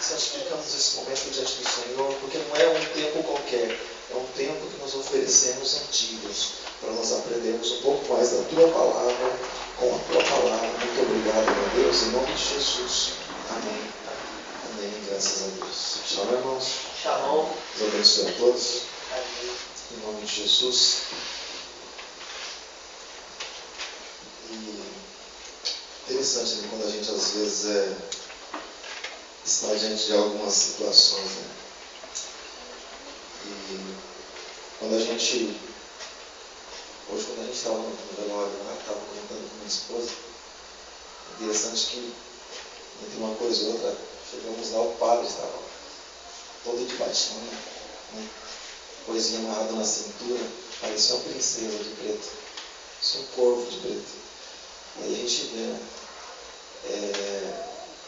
santificamos esse momento diante do Senhor, porque não é um tempo qualquer, é um tempo que nós oferecemos antigos, para nós aprendermos um pouco mais da Tua Palavra, com a Tua Palavra. Muito obrigado, meu Deus, em nome de Jesus. Amém. Amém, graças a Deus. Shalom, irmãos. Shalom. Deus abençoe a todos. Amém. Em nome de Jesus. E interessante, né, quando a gente às vezes está diante de algumas situações, né? E quando a gente, hoje quando a gente estava no velório lá, estava comentando com minha esposa, interessante que entre uma coisa e outra, chegamos lá, o padre estava todo de baixinho, né? Coisinha amarrada na cintura, parecia uma princesa de preto, parecia um corvo de preto. Aí a gente vê, né?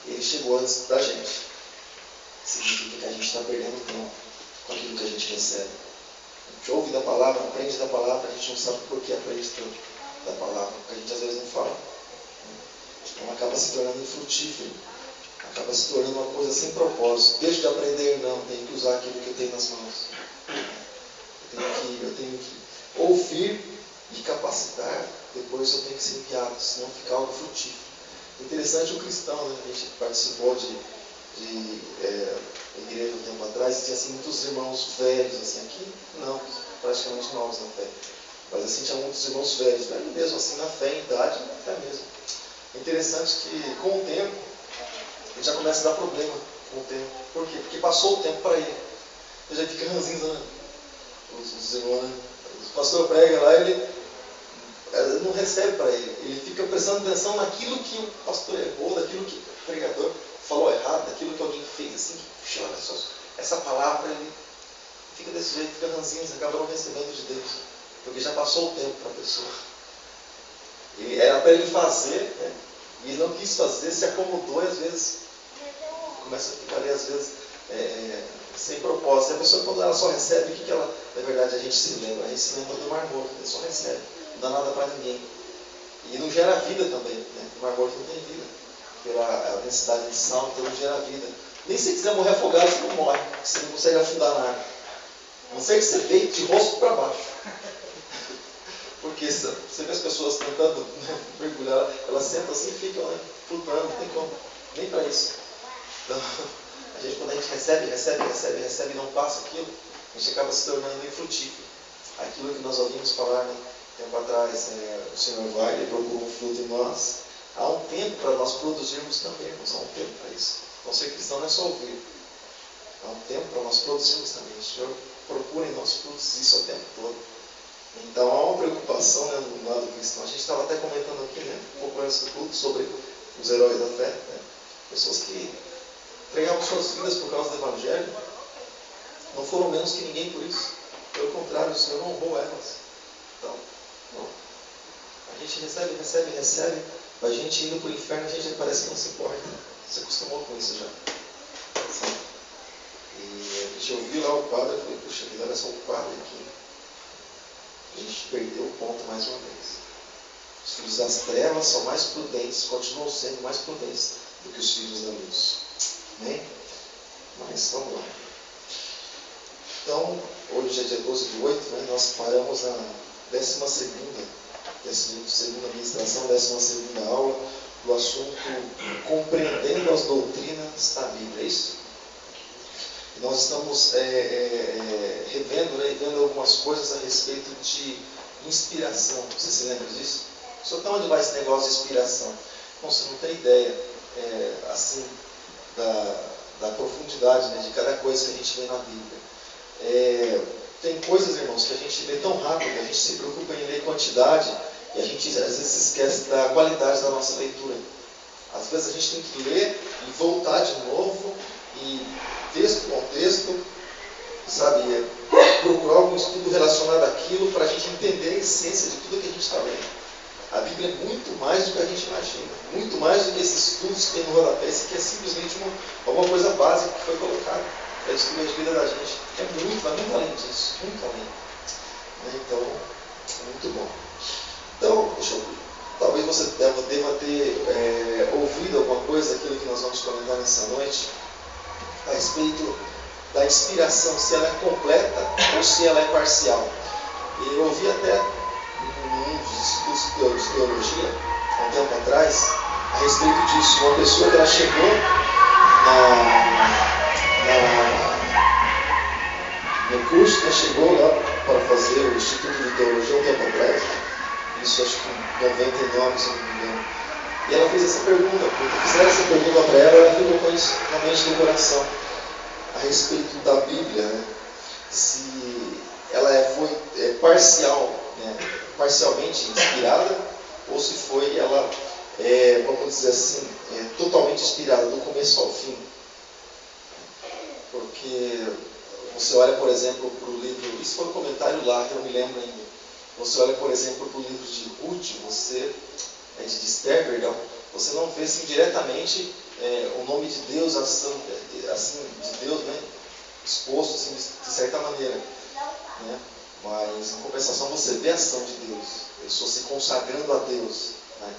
Ele chegou antes da gente. Significa que a gente está perdendo tempo com aquilo que a gente recebe. A gente ouve da palavra, aprende da palavra, a gente não sabe por que aprende tanto da palavra, porque a gente às vezes não fala. Então acaba se tornando infrutífero, acaba se tornando uma coisa sem propósito. Deixo de aprender, não, tenho que usar aquilo que eu tenho nas mãos. Eu tenho que ouvir e capacitar, depois eu tenho que ser enviado, senão fica algo frutífero. Interessante o cristão, né? A gente participou de igreja um tempo atrás, tinha assim, muitos irmãos velhos, assim, aqui não, praticamente novos na fé, mas assim, tinha muitos irmãos velhos, velho mesmo, assim, na fé, em idade, na fé mesmo. É interessante que com o tempo, ele já começa a dar problema com o tempo. Por quê? Porque passou o tempo para ele. Ele já fica ranzinho, né? Os irmãos, né? O pastor prega lá, ele não recebe para ele. Ele fica prestando atenção naquilo que o pastor errou, naquilo que o pregador falou errado, naquilo que alguém fez, assim, que puxa, olha só, essa palavra, ele fica desse jeito, fica ranzinho, acaba não recebendo de Deus, porque já passou o tempo para a pessoa. E era para ele fazer, né? E ele não quis fazer, se acomodou e às vezes começa a ficar ali, às vezes, sem propósito. E a pessoa, quando ela só recebe, o que ela, na verdade, a gente se lembra do Mar Morto, ele só recebe, não dá nada para ninguém. E não gera vida também, né? O Mar Morto não tem vida. Pela densidade de sal, então não gera vida. Nem se quiser morrer afogado, você não morre, porque você não consegue afundar na água. A não ser que você deite de rosto para baixo. Porque você vê as pessoas tentando, né, mergulhar, elas sentam assim e ficam, né, flutuando, não tem como, nem para isso. Então, quando a gente recebe e não passa aquilo, a gente acaba se tornando infrutífero. Aquilo que nós ouvimos falar, né, tempo atrás, o Senhor vai, Ele procura um fruto em nós. Há um tempo para nós produzirmos também, irmãos, há um tempo para isso. Então, ser cristão não é só ouvir. Há um tempo para nós produzirmos também. O Senhor procura em nós produzir isso o tempo todo. Então, há uma preocupação, né, no lado cristão. A gente estava até comentando aqui, né, um pouco antes do culto, sobre os heróis da fé. Né? Pessoas que entregavam suas vidas por causa do Evangelho, não foram menos que ninguém por isso. Pelo contrário, o Senhor não honrou elas. Então, não. A gente recebe, a gente indo para o inferno, a gente parece que não se importa. Se acostumou com isso já. Sim. E a gente ouviu lá o padre, eu falei, puxa vida, olha só o padre aqui. A gente perdeu o ponto mais uma vez. Os filhos das trevas são mais prudentes, continuam sendo mais prudentes do que os filhos da luz. Amém? Mas vamos lá. Então, hoje é dia 12/8, né? Nós paramos na 12ª ministração, 12ª aula, do assunto Compreendendo as Doutrinas da Bíblia. É isso? E nós estamos revendo algumas coisas a respeito de inspiração. Você se lembra disso? Só até onde vai esse negócio de inspiração? Bom, você não tem ideia, assim, da profundidade, né, de cada coisa que a gente vê na Bíblia. Tem coisas, irmãos, que a gente lê tão rápido, a gente se preocupa em ler quantidade e a gente às vezes se esquece da qualidade da nossa leitura. Às vezes a gente tem que ler e voltar de novo e texto com texto, sabe, procurar algum estudo relacionado àquilo para a gente entender a essência de tudo que a gente está lendo. A Bíblia é muito mais do que a gente imagina, muito mais do que esses estudos que tem no rodapé. Isso aqui é simplesmente alguma coisa básica que foi colocada para destruir a vida da gente. Vai muito além disso, muito além. Então, é muito bom. Então, talvez você deva ter ouvido alguma coisa daquilo que nós vamos comentar nessa noite. a respeito da inspiração, se ela é completa ou se ela é parcial. Eu ouvi até um dos estudos de teologia, há um tempo atrás, a respeito disso. Uma pessoa que ela chegou no curso, que chegou lá para fazer o Instituto de Teologia um tempo atrás, isso acho que em 99, se não me engano. E ela fez essa pergunta, porque fizeram essa pergunta para ela, ela ficou com isso na mente do coração, a respeito da Bíblia, né? Se ela foi parcial, né? Parcialmente inspirada, ou se foi ela, vamos dizer assim, totalmente inspirada, do começo ao fim. Porque você olha, por exemplo, para o livro, isso foi um comentário lá, que eu me lembro ainda. Você olha, por exemplo, para o livro de Ruth, de Esther, perdão, você não vê assim, diretamente o nome de Deus, assim, de Deus, né, exposto assim, de certa maneira, né? Mas em compensação você vê a ação de Deus, pessoas se consagrando a Deus, né?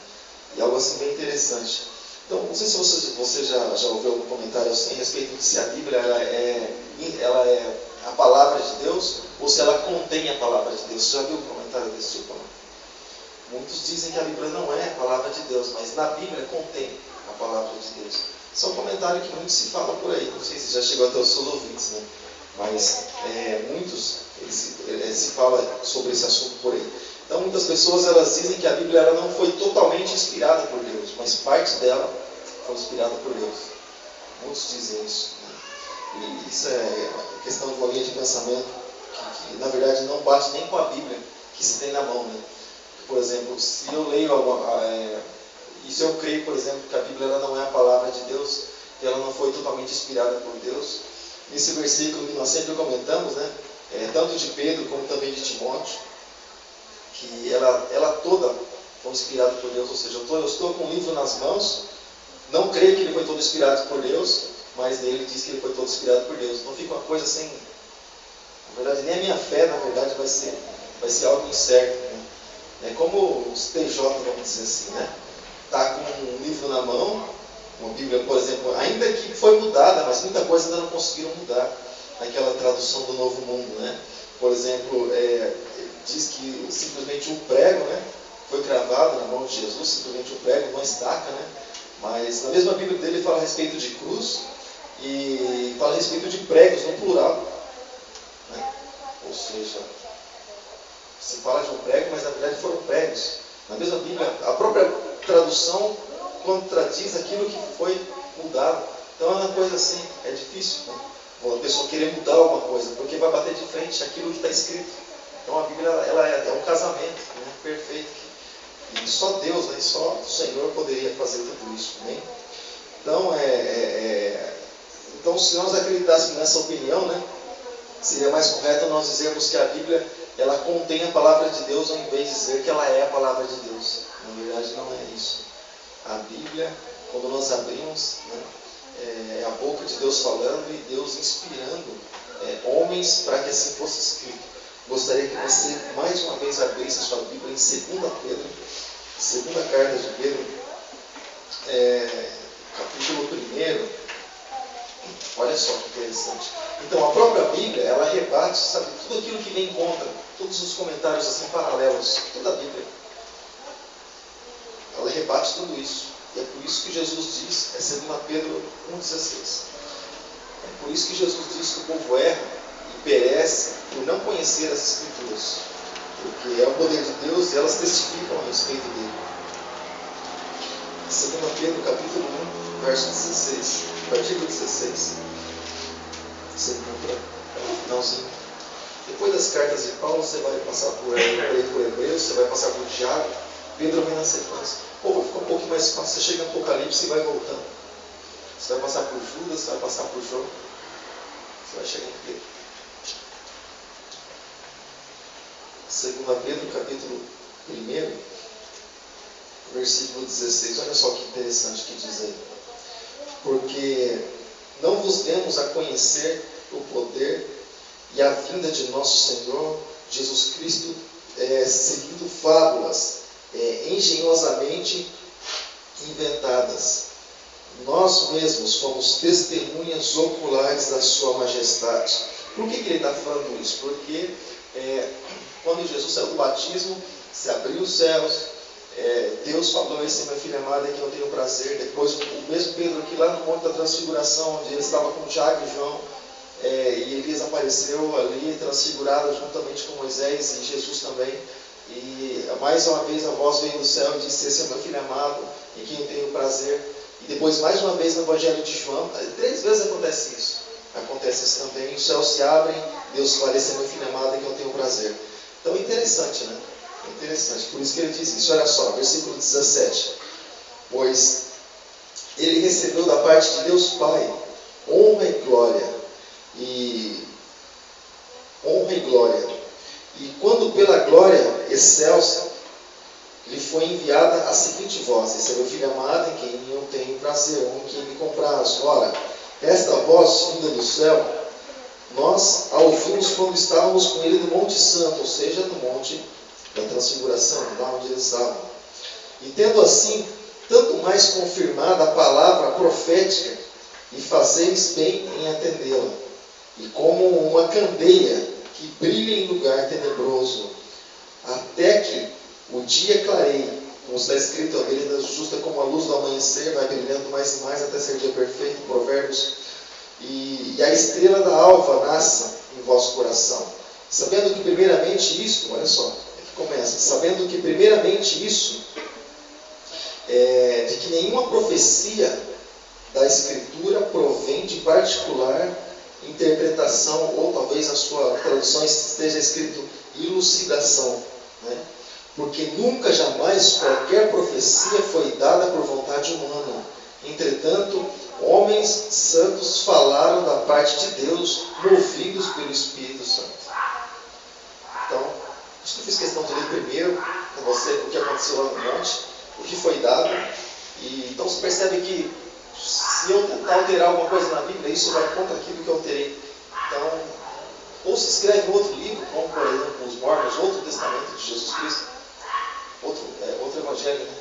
E algo assim bem interessante. Então, não sei se você já ouviu algum comentário assim a respeito de se a Bíblia ela é a palavra de Deus ou se ela contém a palavra de Deus. Você já viu um comentário desse tipo? Muitos dizem que a Bíblia não é a palavra de Deus, mas na Bíblia contém a palavra de Deus. Isso é um comentário que muito se fala por aí. Não sei se já chegou até os seus ouvidos, né? Mas muitos se fala sobre esse assunto por aí. Então, muitas pessoas elas dizem que a Bíblia ela não foi totalmente inspirada por Deus, mas parte dela foi inspirada por Deus. Muitos dizem isso, né? E isso é questão de uma linha de pensamento que na verdade não bate nem com a Bíblia que se tem na mão, né? Por exemplo, se eu leio e se eu creio, por exemplo, que a Bíblia ela não é a palavra de Deus, que ela não foi totalmente inspirada por Deus, nesse versículo que nós sempre comentamos, né? Tanto de Pedro como também de Timóteo, que ela toda foi inspirada por Deus, ou seja, eu estou com um livro nas mãos, não creio que ele foi todo inspirado por Deus, mas nele diz que ele foi todo inspirado por Deus. Então fica uma coisa assim, na verdade nem a minha fé, na verdade, vai ser algo incerto, né? É como os PJ, vamos dizer assim, né? Está com um livro na mão, uma Bíblia, por exemplo, ainda que foi mudada, mas muita coisa ainda não conseguiram mudar naquela tradução do Novo Mundo, né? Por exemplo, diz que simplesmente um prego, né, foi cravado na mão de Jesus, simplesmente um prego, uma estaca, né? Mas na mesma Bíblia dele fala a respeito de cruz e fala a respeito de pregos no plural, né? Ou seja, se fala de um prego, mas na verdade foram pregos. Na mesma Bíblia, a própria tradução contradiz aquilo que foi mudado. Então é uma coisa assim, é difícil, né? A pessoa querer mudar alguma coisa, porque vai bater de frente aquilo que está escrito. Então a Bíblia ela é um casamento, né, perfeito. E só Deus, né, só o Senhor poderia fazer tudo isso. Né? Então, então, se nós acreditássemos nessa opinião, né, seria mais correto nós dizermos que a Bíblia ela contém a palavra de Deus, ao invés de dizer que ela é a palavra de Deus. Na verdade, não é isso. A Bíblia, quando nós abrimos, né, é a boca de Deus falando e Deus inspirando homens para que assim fosse escrito. Gostaria que você mais uma vez abrisse a sua Bíblia em 2 Pedro, segunda carta de Pedro, capítulo 1. Olha só que interessante. Então a própria Bíblia, ela rebate, sabe, tudo aquilo que vem contra, todos os comentários assim paralelos, toda a Bíblia. Ela rebate tudo isso. E é por isso que Jesus diz, 2 Pedro 1,16. É por isso que Jesus diz que o povo erra e perece por não conhecer as Escrituras. Porque é o poder de Deus e elas testificam a respeito dele. 2 Pedro capítulo 1, verso 16. Artigo 16. Você encontra no finalzinho. Depois das cartas de Paulo, você vai passar por Hebreus, você vai passar por Tiago, Pedro vem na sequência. Ou fica um pouco mais fácil, você chega no Apocalipse e vai voltando. Você vai passar por Judas, você vai passar por João, você vai chegar em Pedro. 2 Pedro, capítulo 1, versículo 16. Olha só que interessante que diz aí. Porque não vos demos a conhecer o poder e a vinda de nosso Senhor Jesus Cristo, seguindo fábulas engenhosamente inventadas, nós mesmos fomos testemunhas oculares da sua majestade. Por que ele está falando isso? Porque quando Jesus saiu do batismo, se abriu os céus, Deus falou: esse é meu filho amado em quem eu tenho prazer. Depois o mesmo Pedro aqui lá no Monte da Transfiguração, onde ele estava com Tiago e João, e Elias apareceu ali transfigurado juntamente com Moisés e Jesus também. E mais uma vez a voz veio do céu e disse: esse é meu filho amado em quem eu tenho prazer. E depois mais uma vez no Evangelho de João, 3 vezes acontece isso. Acontece isso também, os céus se abrem, Deus fala: esse é meu filho amado em quem eu tenho prazer. Então é interessante, né? É interessante, por isso que ele diz isso. Olha só, versículo 17. Pois ele recebeu da parte de Deus Pai honra e glória. E quando pela glória excelsa lhe foi enviada a seguinte voz: esse é meu filho amado em quem eu tenho prazer, em quem me compraz. Ora, esta voz vinda do céu, nós a ouvimos quando estávamos com ele no Monte Santo, ou seja, no Monte da Transfiguração, lá onde eles estavam. E tendo assim, tanto mais confirmada a palavra profética, e fazeis bem em atendê-la, e como uma candeia que brilha em lugar tenebroso, até que o dia clareie, como está escrito: a vereda justa como a luz do amanhecer, vai brilhando mais e mais até ser dia perfeito, Provérbios. E a estrela da alva nasça em vosso coração. Sabendo que primeiramente isto, olha só, aqui começa, sabendo que primeiramente isso, de que nenhuma profecia da Escritura provém de particular interpretação, ou talvez a sua tradução esteja escrito elucidação, né? Porque nunca, jamais, qualquer profecia foi dada por vontade humana. Entretanto, homens santos falaram da parte de Deus, movidos pelo Espírito Santo. Então, acho que eu fiz questão de ler primeiro com você o que aconteceu lá no monte, o que foi dado. E então você percebe que se eu tentar alterar alguma coisa na Bíblia, isso vai contra aquilo que eu alterei. Então, ou se escreve outro livro, como por exemplo os Mormons, outro testamento de Jesus Cristo, outro evangelho, né,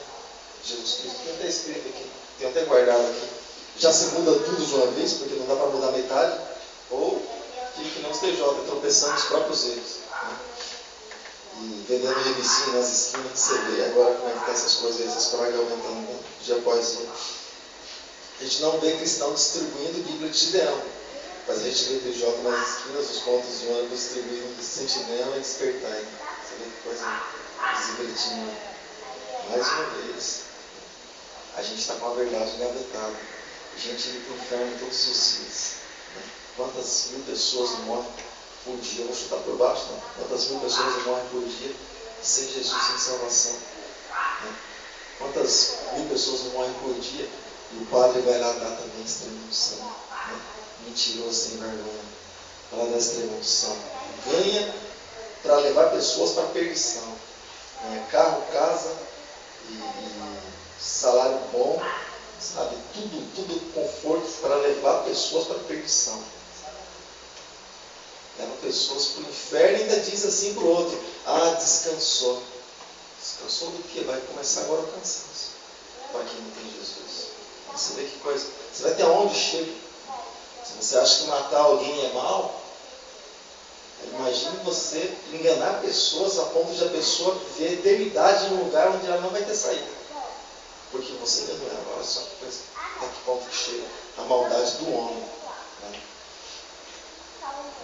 de Jesus Cristo, tem até escrito aqui, tem até guardado aqui. Já se muda tudo de uma vez, porque não dá para mudar metade, ou fica que não esteja tropeçando nos próprios erros, né? E vendendo revistinha nas esquinas que você vê agora como é que está essas coisas, essas pragas aumentando, né, dia após dia. A gente não vê cristão distribuindo Bíblia de Gideão, mas a gente vê TJ nas esquinas, os pontos de ônibus distribuindo sentinela e despertar. Né? Você vê que coisa desenvolvida. Mais uma vez, a gente está com a verdade engavetada. A gente indo para o inferno todos os dias. Né? Quantas mil pessoas morrem por dia? Vou chutar por baixo, né? Quantas mil pessoas morrem por dia sem Jesus, sem salvação? Né? Quantas mil pessoas não morrem por dia e o padre vai lá dar também extrema unção? Né? Mentiroso, sem vergonha. Vai lá dar extrema unção. Ganha para levar pessoas para a perdição. Carro, casa e salário bom, sabe? Tudo conforto para levar pessoas para a perdição. Leva pessoas para o inferno e ainda diz assim para o outro: ah, descansou. Descansou do que? Vai começar agora o cansaço. Para quem não tem Jesus. Você vê que coisa. Você vai até onde chega. Se você acha que matar alguém é mal, imagine você enganar pessoas a ponto de a pessoa viver a eternidade em um lugar onde ela não vai ter saída. Porque você enganou ela. Olha só que coisa. Até que ponto que chega a maldade do homem. Né?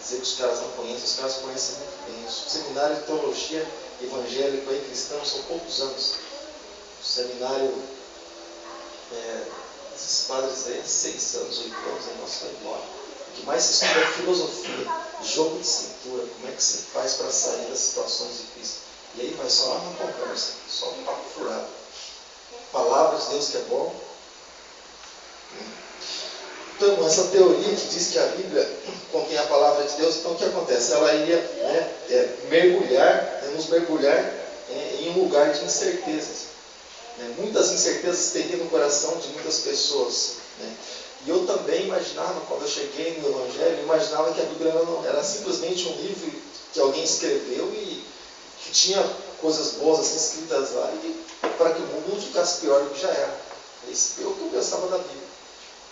Dizer que os caras não conhecem, os caras conhecem muito bem. O seminário de teologia evangélico e cristão são poucos anos. O seminário, esses padres aí, 6 anos, 8 anos, aí nós vamos embora. O que mais se estuda é filosofia, jogo de cintura, como é que se faz para sair das situações difíceis. E aí vai só lá uma conversa, só um papo furado. Palavra de Deus que é bom. Então, essa teoria que diz que a Bíblia contém a palavra de Deus, então o que acontece? Ela ia nos mergulhar em um lugar de incertezas. Muitas incertezas teriam no coração de muitas pessoas. E eu também imaginava, quando eu cheguei no Evangelho, imaginava que a Bíblia era simplesmente um livro que alguém escreveu e que tinha coisas boas assim, escritas lá, e para que o mundo não ficasse pior do que já era. Esse é o que eu pensava da Bíblia.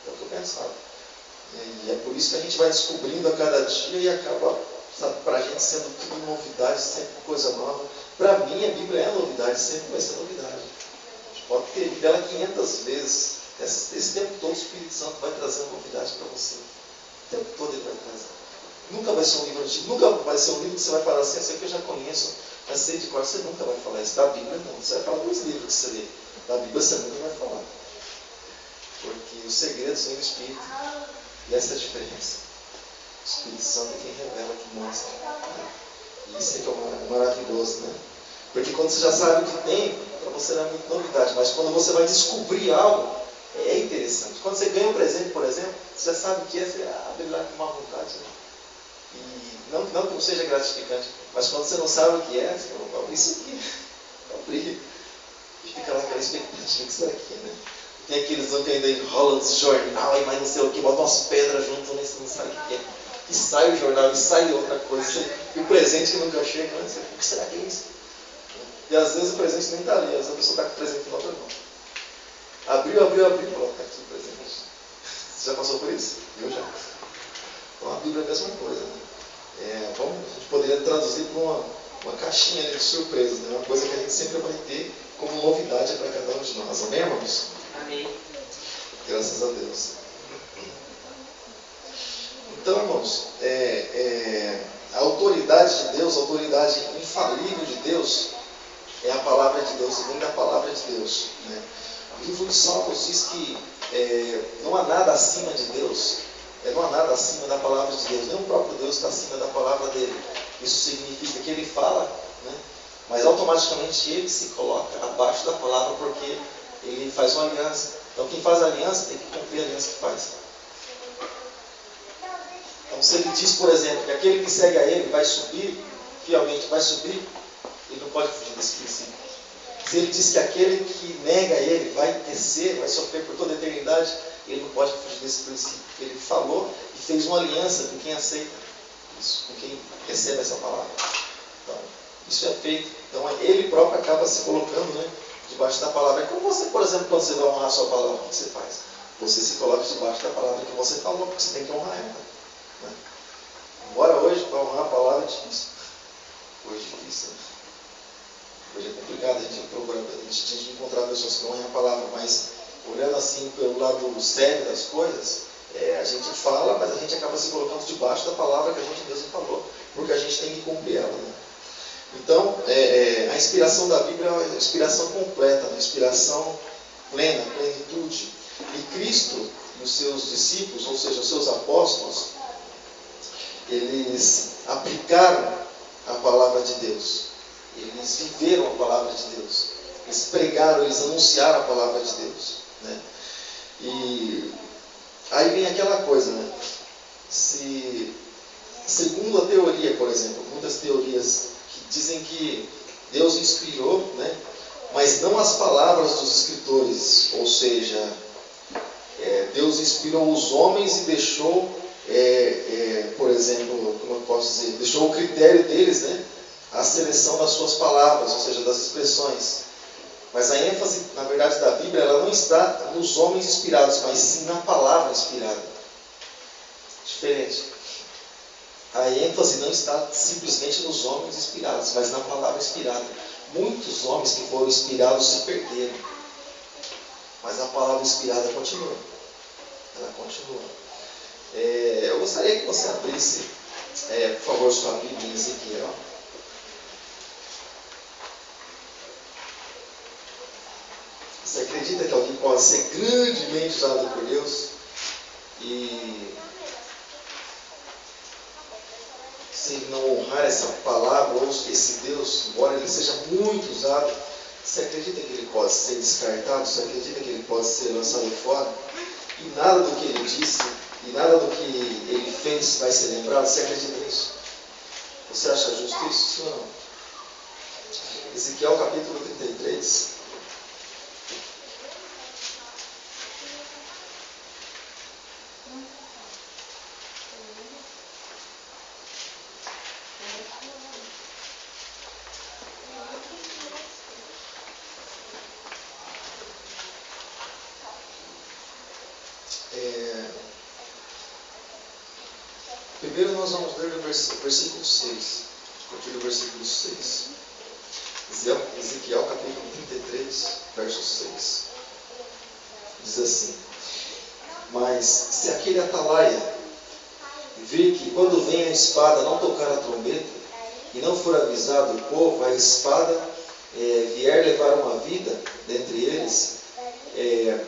É o que eu pensava. E é por isso que a gente vai descobrindo a cada dia e acaba, sabe, para a gente sendo tudo novidade, sempre coisa nova. Para mim, a Bíblia é novidade, sempre vai ser novidade. A gente pode ter lido ela 500 vezes. Esse tempo todo o Espírito Santo vai trazer novidade para você. O tempo todo ele vai trazer. Nunca vai ser um livro antigo, nunca vai ser um livro que você vai falar assim, esse aqui eu já conheço, já sei de cor. Você nunca vai falar isso. Da Bíblia não. Você vai falar dos livros que você lê. Da Bíblia você nunca vai falar. Porque os segredos vêm do Espírito. E essa é a diferença. O Espírito Santo é quem revela, que mostra. Né? E isso é que é maravilhoso, né? Porque quando você já sabe o que tem, para você não é muito novidade. Mas quando você vai descobrir algo, é interessante. Quando você ganha um presente, por exemplo, você já sabe o que é, você abre lá com má vontade. Né? E não que não seja gratificante, mas quando você não sabe o que é, você fala, vou abrir isso aqui. Vou abrir. E fica lá aquela expectativa que será que é, né? Tem aqueles que ainda enrolam esse jornal e mais não sei o que, botam umas pedras junto, não sabe o que é. E sai o jornal, e sai outra coisa. E o presente que nunca chega, né? O que será que é isso? E às vezes o presente nem está ali, às vezes a pessoa está com o presente na outra mão. Abriu, coloca aqui o presente. Você já passou por isso? Eu já. Então a Bíblia é a mesma coisa. Né? A gente poderia traduzir para uma caixinha de surpresas, né? Uma coisa que a gente sempre vai ter como novidade para cada um de nós. Amém, irmãos? Amém. Graças a Deus. Então, irmãos, a autoridade de Deus, a autoridade infalível de Deus, é a palavra de Deus, vem da palavra de Deus. Né? O livro de Salmos diz que não há nada acima de Deus, não há nada acima da palavra de Deus, nem o próprio Deus está acima da palavra dele. Isso significa que ele fala, né? Mas automaticamente ele se coloca abaixo da palavra porque ele faz uma aliança. Então quem faz aliança tem que cumprir a aliança que faz. Então se ele diz, por exemplo, que aquele que segue a ele vai subir, fielmente vai subir, ele não pode fugir desse princípio. Se ele diz que aquele que nega ele vai descer, vai sofrer por toda a eternidade, ele não pode fugir desse princípio. Ele falou e fez uma aliança com quem aceita isso, com quem recebe essa palavra. Então, isso é feito. Então, ele próprio acaba se colocando, né, debaixo da palavra. É como você, por exemplo, quando você vai honrar a sua palavra, o que você faz? Você se coloca debaixo da palavra que você falou, porque você tem que honrar ela. Né? Embora hoje, para honrar a palavra é difícil. Hoje é difícil. Né? Hoje é complicado, a gente tem que encontrar pessoas que honrem a palavra, mas olhando assim pelo lado sério das coisas, a gente fala, mas a gente acaba se colocando debaixo da palavra que a gente mesmo falou, porque a gente tem que cumprir ela. Né? Então, a inspiração da Bíblia é uma inspiração completa, uma inspiração plena, plenitude. E Cristo e os seus discípulos, ou seja, os seus apóstolos, eles aplicaram a palavra de Deus. Eles viveram a palavra de Deus. Eles pregaram, eles anunciaram a palavra de Deus. Né? E aí vem aquela coisa, né? Segundo a teoria, por exemplo, muitas teorias que dizem que Deus inspirou, né? Mas não as palavras dos escritores, ou seja, Deus inspirou os homens e deixou, por exemplo, como eu posso dizer, deixou o critério deles, né? A seleção das suas palavras, ou seja, das expressões. Mas a ênfase, na verdade, da Bíblia, ela não está nos homens inspirados, mas sim na palavra inspirada. Diferente. A ênfase não está simplesmente nos homens inspirados, mas na palavra inspirada. Muitos homens que foram inspirados se perderam. Mas a palavra inspirada continua. Ela continua. Eu gostaria que você abrisse, por favor, sua Bíblia em Ezequiel. Você acredita que alguém pode ser grandemente usado por Deus? E se ele não honrar essa palavra ou esse Deus, embora ele seja muito usado, você acredita que ele pode ser descartado? Você acredita que ele pode ser lançado fora? E nada do que ele disse, e nada do que ele fez vai ser lembrado? Você acredita nisso? Você acha justo isso? Sim ou não? Ezequiel capítulo 33. Primeiro nós vamos ler o versículo 6. Compartilhe o versículo 6. Ezequiel capítulo 33, verso 6. Diz assim: mas se aquele atalaia vir que quando vem a espada não tocar a trombeta, e não for avisado o povo, a espada vier levar uma vida dentre eles,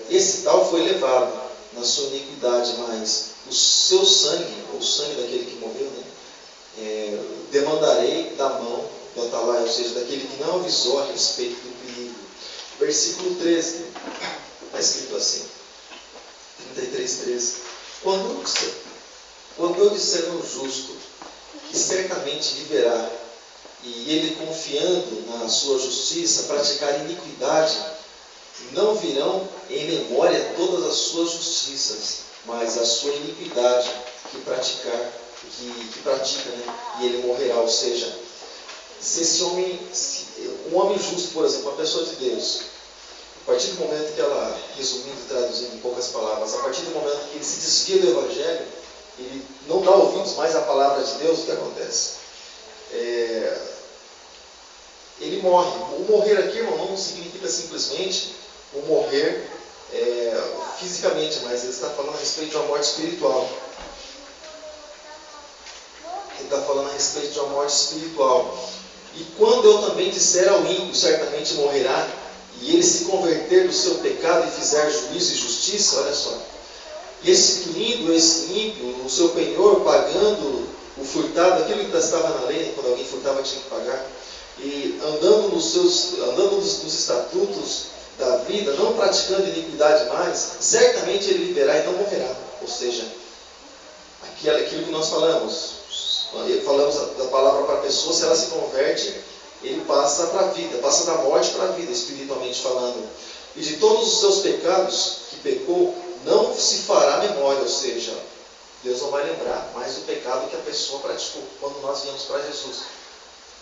esse tal foi levado na sua iniquidade, mas o seu sangue, ou o sangue daquele que morreu, demandarei da mão do atalaia, ou seja, daquele que não avisou a respeito do perigo. Versículo 13, está escrito assim, 33:13. Quando eu disser ao justo que certamente viverá, e ele, confiando na sua justiça, praticar iniquidade, não virão em memória todas as suas justiças, mas a sua iniquidade que pratica, e ele morrerá. Ou seja, se esse homem, um homem justo, por exemplo, uma pessoa de Deus, a partir do momento que ela, resumindo e traduzindo em poucas palavras, a partir do momento que ele se desvia do Evangelho, ele não dá ouvidos mais à palavra de Deus, o que acontece? Ele morre. O morrer aqui, irmão, não significa simplesmente o morrer fisicamente, mas ele está falando a respeito de uma morte espiritual. Ele está falando a respeito de uma morte espiritual. E quando eu também disser ao ímpio, certamente morrerá, e ele se converter do seu pecado e fizer juízo e justiça, olha só, restituindo esse ímpio o seu penhor, pagando o furtado, aquilo que estava na lei, quando alguém furtava tinha que pagar, e andando nos estatutos da vida, não praticando iniquidade mais, certamente ele viverá e não morrerá. Ou seja, aquilo que nós falamos da palavra para a pessoa, se ela se converte, ele passa para a vida, passa da morte para a vida, espiritualmente falando. E de todos os seus pecados que pecou, não se fará memória, ou seja, Deus não vai lembrar mais do pecado que a pessoa praticou quando nós viemos para Jesus.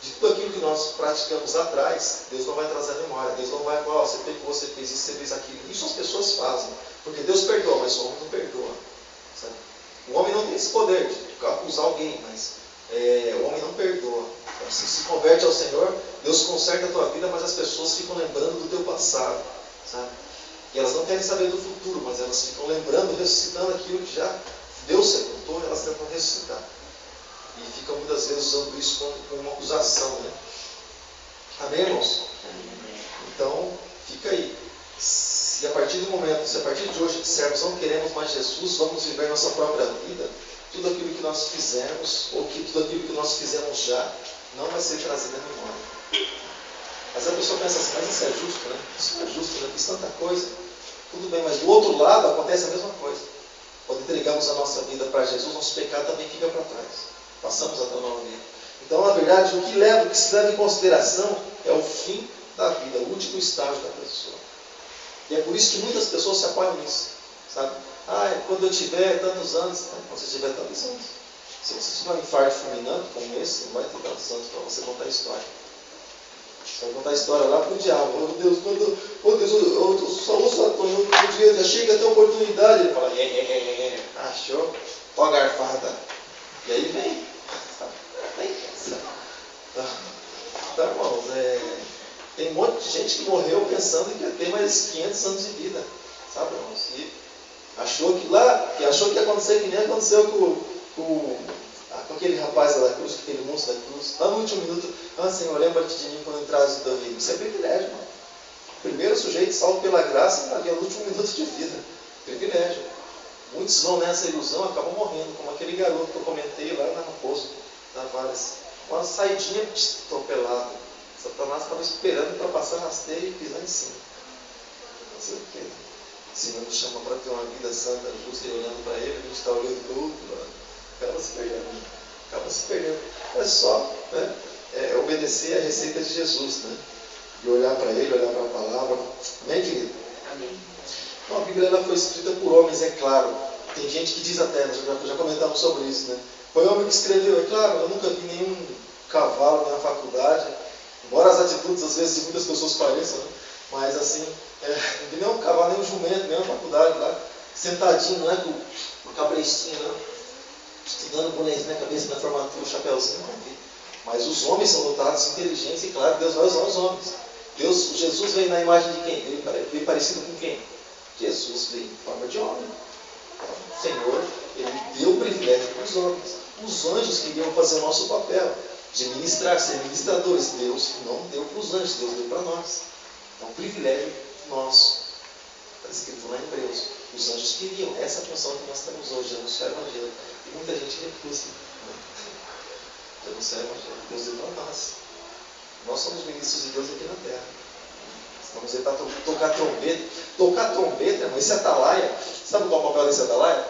De tudo aquilo que nós praticamos atrás, Deus não vai trazer a memória. Deus não vai falar, você pecou, você fez isso, você fez aquilo. Isso as pessoas fazem, porque Deus perdoa, mas o homem não perdoa. Sabe? O homem não tem esse poder de acusar alguém, mas o homem não perdoa. Então, se converte ao Senhor, Deus conserta a tua vida, mas as pessoas ficam lembrando do teu passado. Sabe? E elas não querem saber do futuro, mas elas ficam lembrando, ressuscitando aquilo que já Deus sepultou, elas tentam ressuscitar. E ficam muitas vezes usando isso como uma acusação, né? Amém, irmãos? Então, fica aí. Se a partir de hoje dissermos não queremos mais Jesus, vamos viver nossa própria vida, tudo aquilo que nós fizemos, ou tudo aquilo que nós fizemos já, não vai ser trazido à memória. Mas a pessoa pensa assim, mas isso é justo, né? Isso não é justo, né? Fiz tanta coisa. Tudo bem, mas do outro lado acontece a mesma coisa. Quando entregamos a nossa vida para Jesus, nosso pecado também fica para trás. Passamos a ter uma nova vida. Então, na verdade, o que se leva em consideração é o fim da vida, o último estágio da pessoa. E é por isso que muitas pessoas se apoiam nisso. Sabe? Quando eu tiver tantos anos, quando você tiver tantos anos, se você tiver um infarto fulminante como esse, não vai ter tantos anos para você contar a história. Você vai contar a história lá para o diabo. Oh Deus, eu só ouço Antônio, já chega a ter oportunidade. Ele fala, achou? Ó a garfada. E aí vem. Então, irmãos, tem um monte de gente que morreu pensando que ia ter mais 500 anos de vida. Sabe, irmãos? E achou que ia acontecer que nem aconteceu com aquele rapaz da cruz, aquele monstro da cruz. Lá no último minuto, Senhor, lembra-te de mim quando entrares no teu reino. Isso é privilégio, irmão. Primeiro sujeito salvo pela graça e no último minuto de vida. Privilégio. Muitos vão nessa ilusão, acabam morrendo, como aquele garoto que eu comentei lá no poço da Várias. Uma saidinha atropelada. Satanás estava esperando para passar rasteiro e pisar em cima. Não sei o que. O Senhor nos chama para ter uma vida santa, justa, e olhando para Ele, a gente está olhando para o outro, acaba se perdendo. É só obedecer a receita de Jesus, né? E olhar para Ele, olhar para a palavra. Amém, querido? Amém. Então, a Bíblia ela foi escrita por homens, é claro. Tem gente que diz até, já comentamos sobre isso, né? Foi homem que escreveu, é claro, eu nunca vi nenhum cavalo na faculdade, embora as atitudes às vezes de muitas pessoas pareçam, né? Mas assim, não vi nenhum cavalo, nenhum jumento, nenhuma faculdade lá, sentadinho, né, com o cabrestinho, né? estudando bonezinho na cabeça, na formatura, o chapéuzinho, não vi. Mas os homens são dotados de inteligência e, claro, Deus vai usar os homens. Jesus veio na imagem de quem? Ele veio parecido com quem? Jesus veio em forma de homem. Então, o Senhor, Ele deu o privilégio para os homens. Os anjos queriam fazer o nosso papel de ministrar, ser ministradores. Deus não deu para os anjos, Deus deu para nós. É um privilégio nosso. Está escrito lá em Hebreus. Os anjos queriam essa função que nós temos hoje, anunciar o Evangelho. E muita gente recusa. Anunciar o Evangelho. Deus deu para nós. Nós somos ministros de Deus aqui na terra. Estamos aí para tocar trombeta. Tocar trombeta, irmão, esse atalaia. Sabe qual é o papel desse atalaia?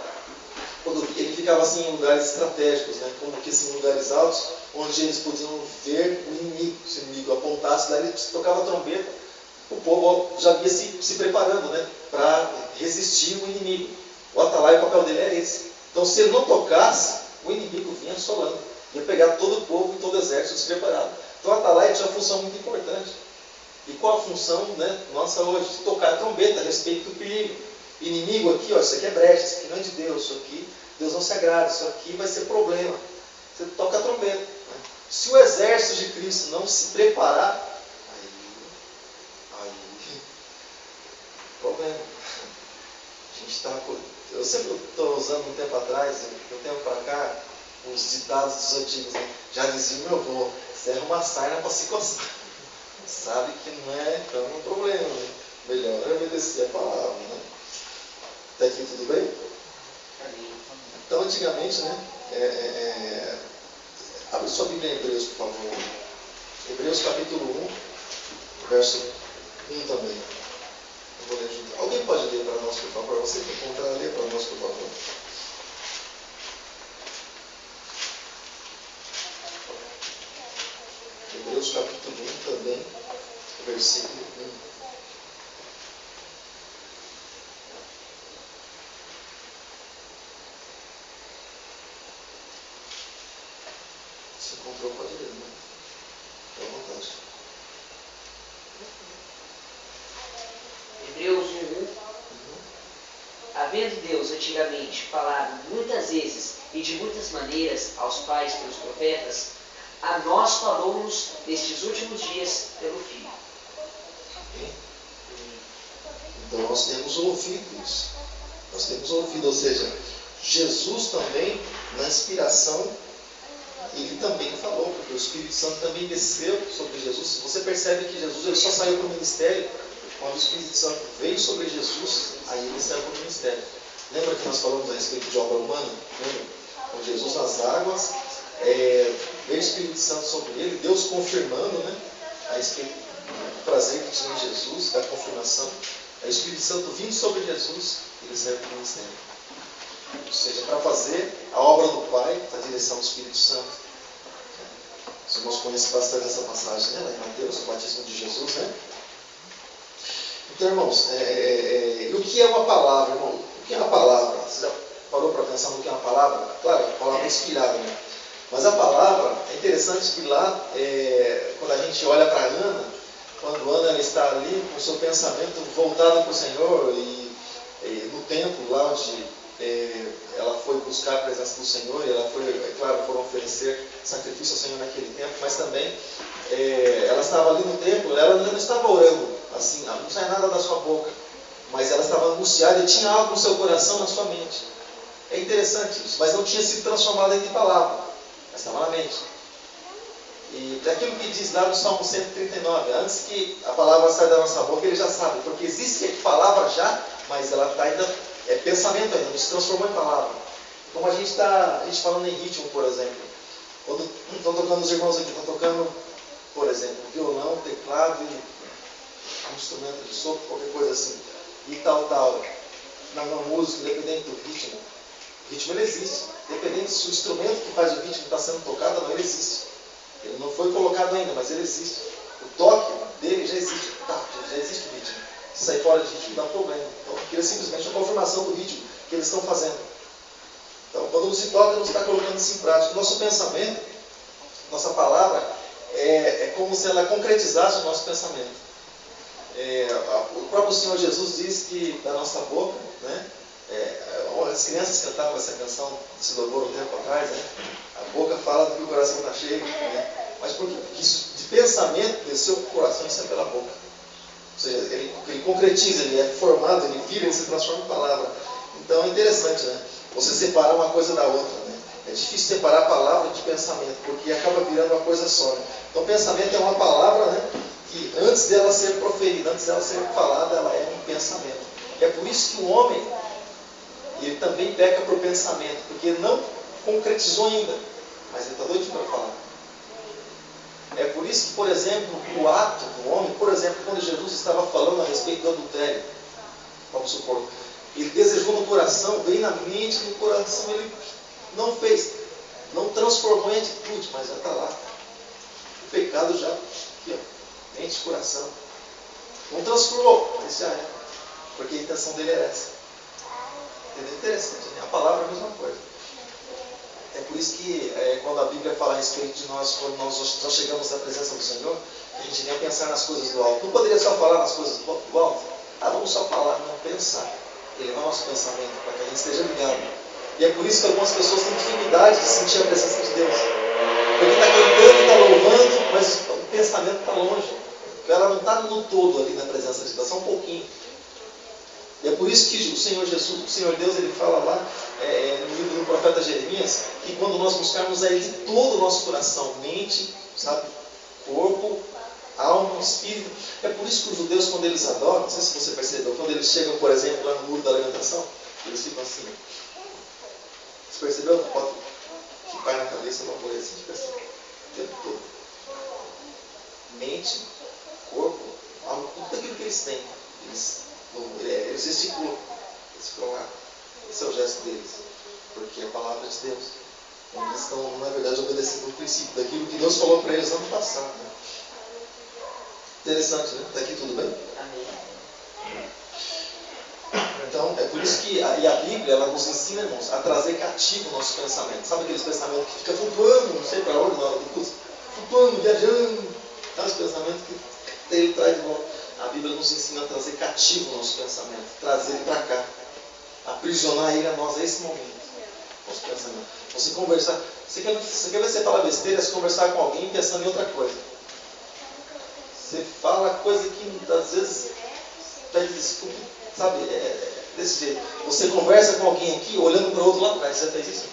Ele ficava assim em lugares estratégicos, né? Como que assim, em lugares altos, onde eles podiam ver o inimigo. Se o inimigo apontasse, lá ele tocava trombeta. O povo já ia se preparando, né? Para resistir o inimigo. O atalaia, o papel dele é esse. Então, se ele não tocasse, o inimigo vinha assolando. Ia pegar todo o povo e todo o exército despreparado. Então, o atalaia tinha uma função muito importante. E qual a função, né, nossa hoje? Tocar a trombeta a respeito do perigo. Inimigo aqui, ó, isso aqui é brecha, isso aqui não é de Deus, isso aqui Deus não se agrada, isso aqui vai ser problema. Você toca a trombeta. Né? Se o exército de Cristo não se preparar, aí problema. A gente está. Eu sempre estou usando um tempo atrás, um tempo para cá, os ditados dos antigos, né? Já dizia o meu avô, serra uma sarna para se coçar. Sabe que não é, então é um problema, né? Melhor é obedecer a palavra, né? Até aqui tudo bem? Então, antigamente, né? Abre sua Bíblia em Hebreus, por favor. Hebreus capítulo 1, verso 1 também. Eu vou ler junto. Alguém pode ler para nós, por favor? Você que encontrar, lê para nós, por favor. Hebreus capítulo 1 também, versículo 1. Se encontrou, pode ler, né? Fique à vontade. Hebreus 1:1. Havendo Deus antigamente falado muitas vezes e de muitas maneiras aos pais pelos profetas, a nós falou-nos nestes últimos dias pelo Filho. Então nós temos ouvido isso. Nós temos ouvido, ou seja, Jesus também, na inspiração, ele também falou, porque o Espírito Santo também desceu sobre Jesus. Você percebe que Jesus ele só saiu para o ministério quando o Espírito Santo veio sobre Jesus, aí ele saiu para o ministério. Lembra que nós falamos a respeito de obra humana? Lembra? Com Jesus nas águas, veio o Espírito Santo sobre ele, Deus confirmando, né, a respeito do prazer que tinha em Jesus, da confirmação. Aí o Espírito Santo vindo sobre Jesus, ele saiu para o ministério. Ou seja, para fazer a obra do Pai, a direção do Espírito Santo. Os irmãos conhecem bastante essa passagem, né? Lá em Mateus, o batismo de Jesus, né? Então, irmãos, e o que é uma palavra, irmão? O que é uma palavra? Você já parou para pensar no que é uma palavra? Claro, a palavra é inspirada, né? Mas a palavra, é interessante que lá, quando a gente olha para Ana, quando Ana ela está ali com o seu pensamento voltado para o Senhor e no templo lá onde ela foi buscar a presença do Senhor e ela foi, claro, foram oferecer sacrifício ao Senhor naquele tempo, mas também ela estava ali no templo, ela não estava orando, assim, não sai nada da sua boca, mas ela estava angustiada e tinha algo no seu coração, na sua mente. É interessante isso, mas não tinha sido transformado em palavra, mas estava na mente. E daquilo que diz lá no Salmo 139, antes que a palavra saia da nossa boca, ele já sabe, porque existe palavra já, mas ela está ainda, é pensamento ainda, não se transformou em palavra. Como a gente falando em ritmo, por exemplo. Quando estão tocando, os irmãos aqui estão tocando, por exemplo, violão, teclado e um instrumento de sopro, qualquer coisa assim. E tal. Na música, independente do ritmo. O ritmo ele existe. Independente se o instrumento que faz o ritmo está sendo tocado ou não, ele existe. Ele não foi colocado ainda, mas ele existe. O toque dele já existe. Já existe o ritmo. Se sair fora de ritmo, dá problema. Então, aquilo é simplesmente a confirmação do ritmo que eles estão fazendo. Então, quando não se toca, não se está colocando isso em prática. O nosso pensamento, nossa palavra, é como se ela concretizasse o nosso pensamento. O próprio Senhor Jesus diz que da nossa boca, né, As crianças cantavam essa canção, esse louvor um tempo atrás, né? A boca fala do que o coração está cheio, né? Mas por quê? Porque isso de pensamento desceu para o coração, isso é pela boca. Ou seja, ele concretiza, ele é formado, ele vira, ele se transforma em palavra. Então é interessante, né? Você separar uma coisa da outra, né? É difícil separar a palavra de pensamento, porque acaba virando uma coisa só, né? Então pensamento é uma palavra, né? Que antes dela ser proferida, antes dela ser falada, ela é um pensamento. E é por isso que o homem, ele também peca por pensamento, porque não concretizou ainda, mas ele está doidinho para falar. É por isso que, por exemplo, o ato do homem, por exemplo, quando Jesus estava falando a respeito do adultério, vamos supor, ele desejou no coração, veio na mente, no coração ele não fez, não transformou em atitude, mas já está lá. O pecado já, aqui ó, mente e coração. Não transformou, mas já é, porque a intenção dele era essa. Entendeu? Interessante, né? A palavra é a mesma coisa. É por isso que quando a Bíblia fala a respeito de nós, quando nós chegamos à presença do Senhor, a gente nem pensar nas coisas do alto. Não poderia só falar nas coisas do alto? Vamos só falar, não pensar. Elevar nosso pensamento para que a gente esteja ligado. E é por isso que algumas pessoas têm dificuldade de sentir a presença de Deus. Porque está cantando, está louvando, mas o pensamento está longe. Ela não está no todo ali na presença de Deus, só um pouquinho. E é por isso que o Senhor Jesus, o Senhor Deus, ele fala lá no livro do profeta Jeremias, que quando nós buscarmos a Ele de todo o nosso coração, mente, sabe, corpo, alma, espírito. É por isso que os judeus, quando eles adoram, não sei se você percebeu, quando eles chegam, por exemplo, lá no muro da lamentação, eles ficam assim. Você percebeu? Não pode que pai na cabeça, não vou assim, fica assim, o tempo todo. Mente, corpo, alma, tudo aquilo que eles têm. Eles gesticulam, eles ficam lá. Esse é o gesto deles, porque é a palavra de Deus. Eles estão, na verdade, obedecendo o princípio daquilo que Deus falou para eles no ano passado. Né? Interessante, né? Está aqui tudo bem? Amém. Então, é por isso que a Bíblia ela nos ensina, irmãos, a trazer cativo o nosso pensamento. Sabe aqueles pensamentos que ficam flutuando, não sei para onde, na hora do curso? Flutuando, viajando. Aqueles pensamentos que ele traz de volta. A Bíblia nos ensina a trazer cativo o nosso pensamento, trazer ele para cá, aprisionar ele a nós a esse momento. Nosso pensamento. Você conversar, você quer ver você falar besteira, se conversar com alguém pensando em outra coisa. Você fala coisa que às vezes pede desculpa, sabe? Desse jeito. Você conversa com alguém aqui, olhando para o outro lá atrás. Você fez isso?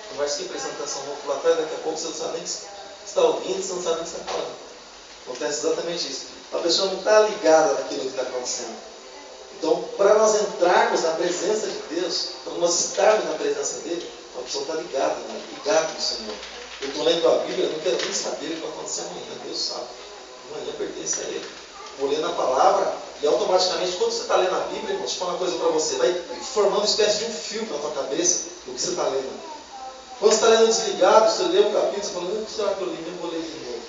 Conversa aqui, prestando atenção no outro lá atrás, daqui a pouco você não sabe nem que está ouvindo, você não sabe nem que está falando. Acontece exatamente isso. A pessoa não está ligada naquilo que está acontecendo. Então, para nós entrarmos na presença de Deus, para nós estarmos na presença dele, a pessoa está ligada, né? Ligada no Senhor. Eu estou lendo a Bíblia, eu não quero nem saber o que vai acontecer amanhã. Deus sabe. Amanhã pertence a Ele. Vou lendo a palavra e automaticamente, quando você está lendo a Bíblia, eu vou te falar uma coisa para você, vai formando uma espécie de um filme na tua cabeça do que você está lendo. Quando você está lendo desligado, você lê um capítulo, você fala, será que eu li mesmo? Vou ler de novo.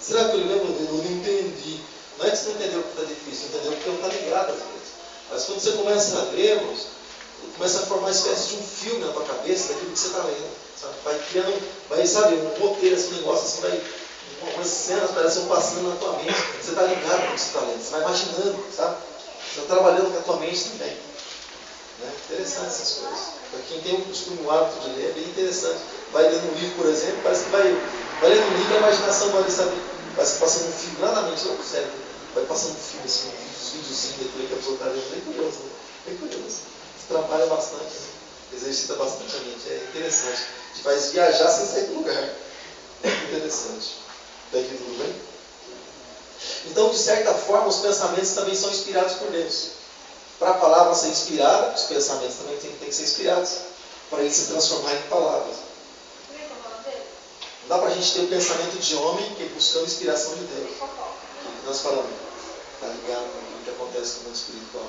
Será que eu li mesmo? Eu não entendi. Não é que você não entendeu porque está difícil, entendeu porque não está ligado às vezes. Mas quando você começa a ler, irmãos, começa a formar uma espécie de um filme na tua cabeça daquilo que você está lendo. Sabe? Vai criando, sabe, um roteiro, assim, um negócio assim, vai. Umas cenas parecem passando na tua mente. Você está ligado com o que você está lendo. Você vai imaginando, sabe? Você está trabalhando com a tua mente também. Né? Interessante essas coisas. Para quem tem o costume, o hábito de ler, é bem interessante. Vai lendo um livro, por exemplo, parece que vai lendo um livro, a imaginação vai, sabe, parece que passando um filme lá na mente, lá no cérebro. Vai passando um filme, assim, uns videozinhos daquilo que a pessoa está lendo. Bem curioso, né? Bem curioso. Você trabalha bastante, né? Exercita bastante a mente. É interessante. Te faz viajar sem sair do lugar. É interessante. Daqui tudo bem? Então, de certa forma, os pensamentos também são inspirados por Deus. Para a palavra ser inspirada, os pensamentos também têm que ser inspirados. Para eles se transformarem em palavras. Não dá para a gente ter o pensamento de homem que buscando inspiração de Deus. O que nós falamos? Está ligado com aquilo que acontece no mundo espiritual.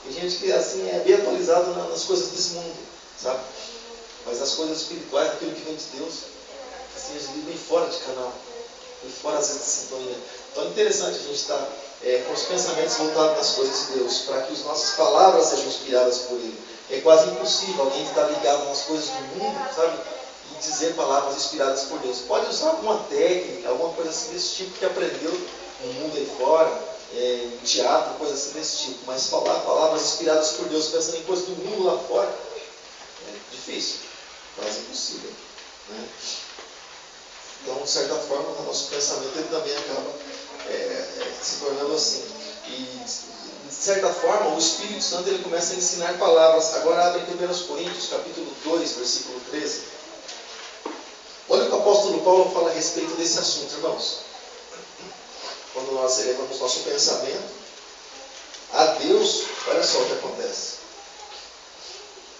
Tem gente que assim é bem atualizado nas coisas desse mundo, sabe? Mas as coisas espirituais, aquilo que vem de Deus, assim, a gente vem fora de canal. E fora às vezes de sintonia. Então é interessante a gente estar com os pensamentos voltados nas coisas de Deus, para que as nossas palavras sejam inspiradas por Ele. É quase impossível alguém estar ligado nas coisas do mundo, sabe? E dizer palavras inspiradas por Deus. Pode usar alguma técnica, alguma coisa assim desse tipo que aprendeu no mundo aí fora, em teatro, coisa assim desse tipo. Mas falar palavras inspiradas por Deus, pensando em coisas do mundo lá fora, é difícil, quase impossível, né? Então, de certa forma, o nosso pensamento ele também acaba se tornando assim. E, de certa forma, o Espírito Santo ele começa a ensinar palavras. Agora abre em 1 Coríntios, capítulo 2, versículo 13. Olha o que o apóstolo Paulo fala a respeito desse assunto, irmãos. Quando nós elevamos nosso pensamento a Deus, olha só o que acontece.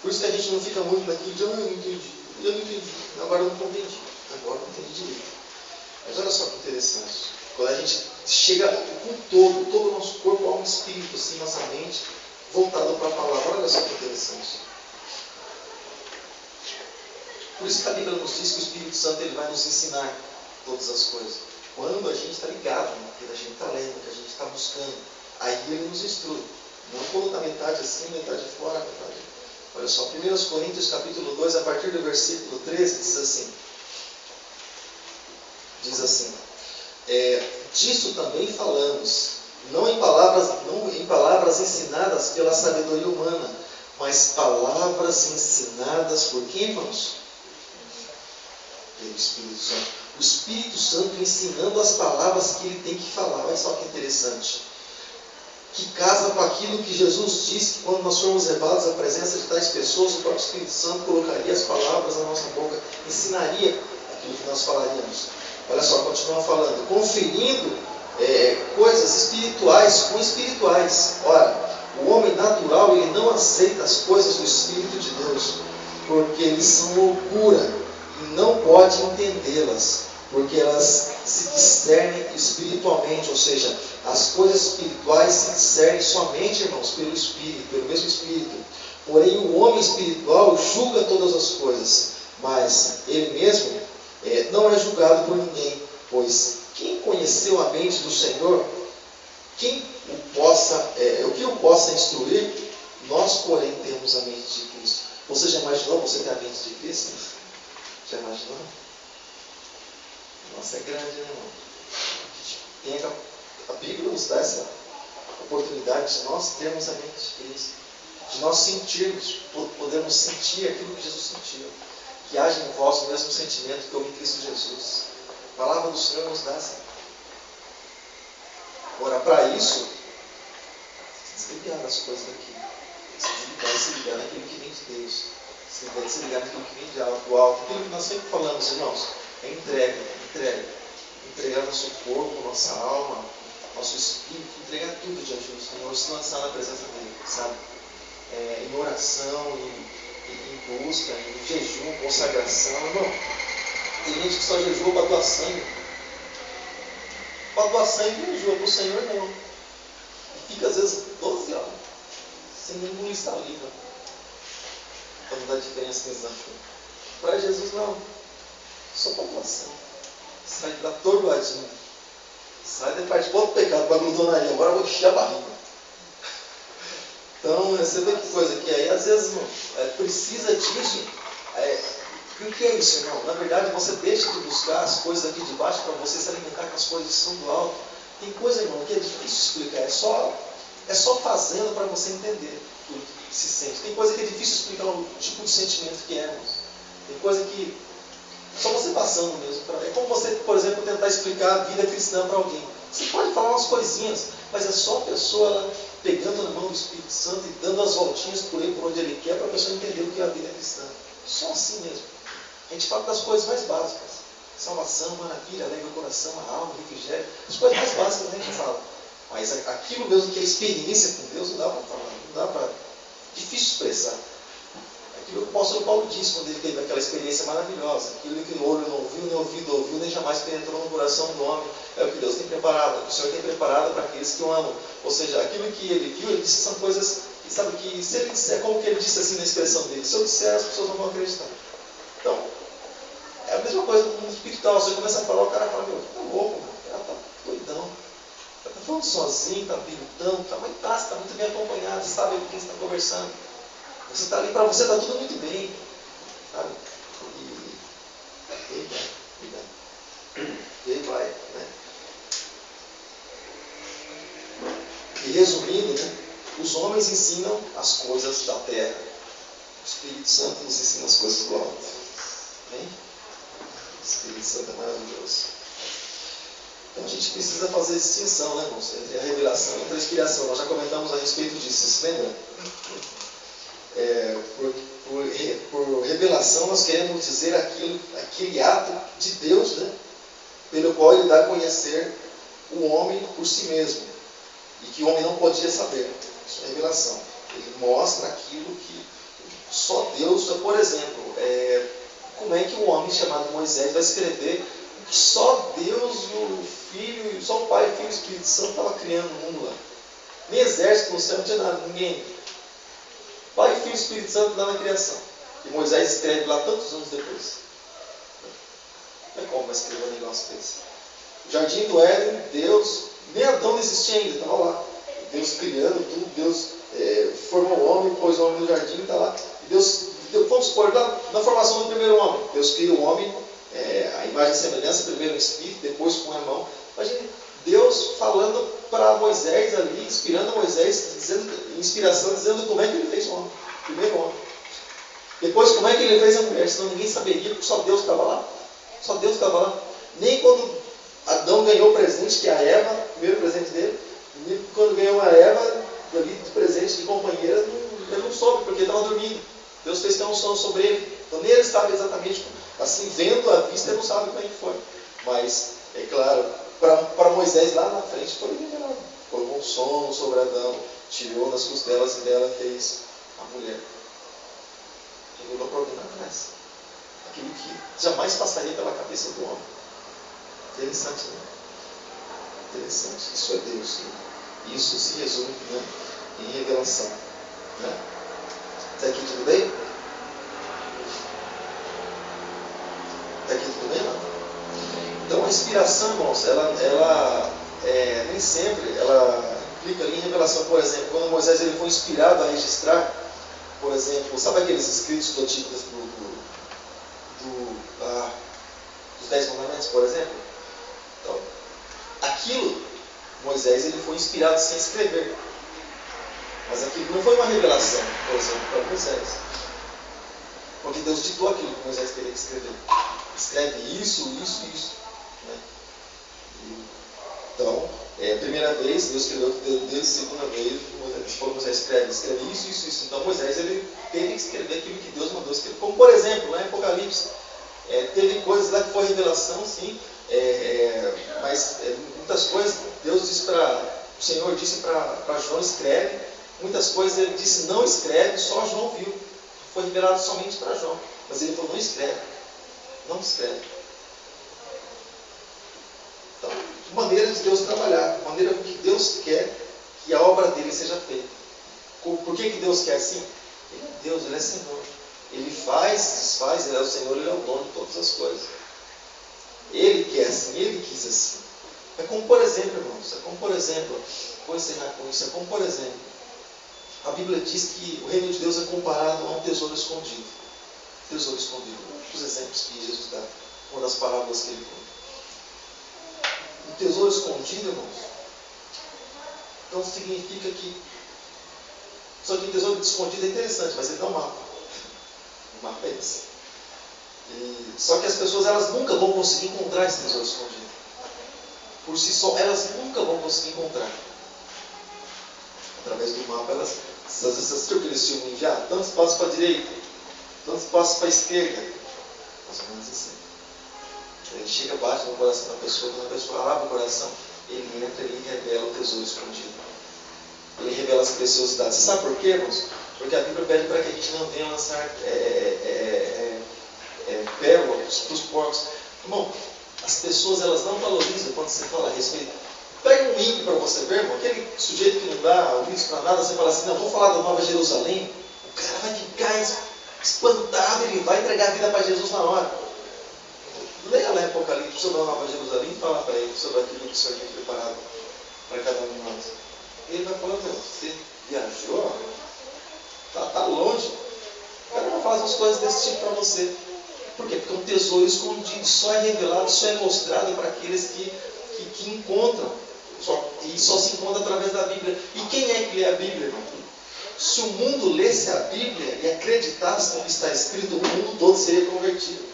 Por isso que a gente não fica muito naquilo de, eu não entendi, agora eu não compreendi, agora eu não entendi direito. Mas olha só que interessante. Quando a gente chega com todo o nosso corpo, alma e espírito, assim, nossa mente, voltado para a palavra, olha só que interessante. Por isso que a Bíblia nos diz que o Espírito Santo ele vai nos ensinar todas as coisas. Quando a gente está ligado naquilo que a gente está lendo, que a gente está buscando, aí ele nos instrui. Não quando está metade assim, metade fora, metade. Olha só, 1 Coríntios capítulo 2, a partir do versículo 13, diz assim, disso também falamos, não em palavras ensinadas pela sabedoria humana, mas palavras ensinadas por quem, irmãos? Pelo Espírito Santo. O Espírito Santo ensinando as palavras que ele tem que falar. Olha só que interessante. Que casa com aquilo que Jesus disse, que quando nós formos levados à presença de tais pessoas, o próprio Espírito Santo colocaria as palavras na nossa boca, ensinaria aquilo que nós falaríamos. Olha só, continua falando, conferindo coisas espirituais com espirituais. Ora, o homem natural, ele não aceita as coisas do Espírito de Deus, porque eles são loucura, e não pode entendê-las, porque elas se discernem espiritualmente, ou seja, as coisas espirituais se discernem somente, irmãos, pelo Espírito, pelo mesmo Espírito. Porém, o homem espiritual julga todas as coisas, mas ele mesmo não é julgado por ninguém, pois quem conheceu a mente do Senhor, o que o possa instruir, nós, porém, temos a mente de Cristo. Você já imaginou você ter a mente de Cristo? Já imaginou? Nossa, é grande, né, irmão? A Bíblia nos dá essa oportunidade de nós termos a mente de Cristo, de nós sentirmos, podemos sentir aquilo que Jesus sentiu, que haja em vós o mesmo sentimento que houve em Cristo Jesus. A palavra do Senhor nos dá essa. Agora, para isso, desligar das coisas daqui, se ligar naquilo que vem de Deus, se ligar naquilo que vem de do alto, aquilo que nós sempre falamos, irmãos, é entregar nosso corpo, nossa alma, nosso espírito, entregar tudo diante do Senhor, se lançar na presença dele, sabe? Em oração, em busca, em jejum, consagração. Irmão, tem gente que só jejua para doar sangue. Para doar sangue não jejua, para o Senhor não. E fica às vezes 12 horas sem engolir saliva. Para não dar diferença no exame. Para Jesus não. Só para doar sangue. Sai de lá atordoadinho. Sai de parte de outro pecado, para glutonaria. Agora eu vou encher a barriga. Então, você vê que coisa que aí, às vezes, irmão, precisa disso. O que é isso, irmão? Na verdade, você deixa de buscar as coisas aqui de baixo para você se alimentar com as coisas que são do alto. Tem coisa, irmão, que é difícil explicar. É só fazendo para você entender tudo que se sente. Tem coisa que é difícil explicar o tipo de sentimento que é, irmão. Tem coisa que só você passando mesmo. É como você, por exemplo, tentar explicar a vida cristã para alguém. Você pode falar umas coisinhas, mas é só a pessoa pegando na mão do Espírito Santo e dando as voltinhas por aí, por onde ele quer, para a pessoa entender o que é a vida cristã. Só assim mesmo. A gente fala das coisas mais básicas. Salvação, maravilha, alegra o coração, a alma, refrigério. As coisas mais básicas a gente fala. Mas aquilo mesmo que é a experiência com Deus, não dá para falar. Não dá para... Difícil expressar. Aquilo que o apóstolo Paulo disse quando ele teve aquela experiência maravilhosa. Aquilo que o olho não viu, nem ouvido ouviu, nem jamais penetrou no coração do homem. É o que Deus tem preparado, o que o Senhor tem preparado para aqueles que o amam. Ou seja, aquilo que ele viu, ele disse, são coisas, sabe, que se ele disser, como que ele disse assim na expressão dele, se eu disser, as pessoas não vão acreditar. Então, é a mesma coisa no mundo espiritual. Você começa a falar, o cara fala, meu, tá louco, mano. O cara tá doidão. Tá falando sozinho, tá pilotando, tá muito bem acompanhado, sabe com quem você está conversando. Você está ali, para você está tudo muito bem. Sabe? E aí vai, né? E resumindo, né, os homens ensinam as coisas da terra. O Espírito Santo nos ensina as coisas do alto. Amém? O Espírito Santo é maravilhoso. Então a gente precisa fazer distinção, né, irmãos, entre a revelação e a inspiração. Nós já comentamos a respeito disso, vocês se lembram? Por revelação nós queremos dizer aquele ato de Deus, né, pelo qual Ele dá a conhecer o homem por si mesmo, e que o homem não podia saber. Isso é revelação. Ele mostra aquilo que só Deus, por exemplo, como é que um homem chamado Moisés vai escrever o que só Deus, o Filho, só o Pai, o Filho e o Espírito Santo estava criando no mundo lá. Nem exército no céu, não tinha nada, ninguém. Pai, Filho e Espírito Santo lá na criação. E Moisés escreve lá tantos anos depois. Não é como vai escrever um negócio desse. O jardim do Éden, Deus, nem Adão não existia ainda, estava lá. Deus criando tudo, Deus formou o homem, pôs o homem no jardim, está lá. E Deus, vamos supor, na formação do primeiro homem, Deus cria o homem, a imagem e semelhança, primeiro no espírito, depois com a mão. Imagina Deus falando para Moisés ali, inspirando Moisés, inspiração, dizendo como é que ele fez o homem, primeiro homem. Depois como é que ele fez a mulher, senão ninguém saberia, porque só Deus estava lá. Só Deus estava lá. Nem quando Adão ganhou o presente, que é a Eva, o primeiro presente dele, quando ganhou a Eva, ali de presente de companheira, ele não soube, porque estava dormindo. Deus fez ter um sono sobre ele. Então nem ele estava exatamente assim, vendo à vista, ele não sabe como é que foi. Mas, é claro, para Moisés lá na frente foi revelado. Colocou um sono sobre Adão, tirou nas costelas e dela fez a mulher. Revelou para alguém na graça. Aquilo que jamais passaria pela cabeça do homem. Interessante, né? Interessante. Isso é Deus, né? Isso se resume, né, em revelação. Né? Está aqui tudo bem? Está aqui tudo bem, não? Então a inspiração, irmãos, ela nem sempre ela implica ali em revelação. Por exemplo, quando Moisés ele foi inspirado a registrar, por exemplo, sabe aqueles escritos do Antigo dos 10 Mandamentos, por exemplo? Então, aquilo, Moisés ele foi inspirado sem escrever. Mas aquilo não foi uma revelação, por exemplo, para Moisés. Porque Deus ditou aquilo que Moisés teria que escrever. Escreve isso, isso, isso. Né? Então, a primeira vez, Deus escreveu o dedo dele, segunda vez, Moisés escreve isso, isso, isso. Então Moisés ele teve que escrever aquilo que Deus mandou escrever. Como por exemplo, lá em Apocalipse, teve coisas lá que foi revelação, sim, mas muitas coisas Deus disse o Senhor disse para João, escreve. Muitas coisas ele disse, não escreve, só João viu. Foi revelado somente para João. Mas ele falou, não escreve. Não escreve. Então, maneira de Deus trabalhar, maneira com que Deus quer que a obra dele seja feita. Por que Deus quer assim? Ele é Deus, Ele é Senhor. Ele faz, desfaz, Ele é o Senhor, Ele é o dono de todas as coisas. Ele quer assim, Ele quis assim. É como por exemplo, irmãos, vou encerrar com isso, como por exemplo, a Bíblia diz que o reino de Deus é comparado a um tesouro escondido. Tesouro escondido. Um dos exemplos que Jesus dá, uma das parábolas que ele conta. Um tesouro escondido, irmãos, então significa que só que o tesouro escondido é interessante, mas ele dá um mapa. O mapa é esse. Só que as pessoas elas nunca vão conseguir encontrar esse tesouro escondido. Por si só, elas nunca vão conseguir encontrar. Através do mapa, às vezes você assistiu aquele filme já, tantos passos para a direita, tantos passos para a esquerda. Mais ou menos assim. Ele chega, bate no coração da pessoa, quando a pessoa abre o coração, ele entra e revela o tesouro escondido. Ele revela as preciosidades. Você sabe por quê, irmãos? Porque a Bíblia pede para que a gente não venha lançar pérolas para os porcos. Irmão, as pessoas elas não valorizam quando você fala a respeito. Pega um ímpio para você ver, irmão, aquele sujeito que não dá ouvidos para nada, você fala assim, não, vou falar da Nova Jerusalém, o cara vai ficar espantado, ele vai entregar a vida para Jesus na hora. Leia lá em Apocalipse sobre a Nova Jerusalém e fala para ele sobre aquilo que o Senhor tinha preparado para cada um de nós. Ele vai falar, meu, você viajou? Tá longe. O cara vai falar umas coisas desse tipo para você. Por quê? Porque é um tesouro escondido, só é revelado, só é mostrado para aqueles que encontram, E só se encontra através da Bíblia. E quem é que lê a Bíblia, irmão? Se o mundo lesse a Bíblia e acreditasse no que está escrito, o mundo todo seria convertido.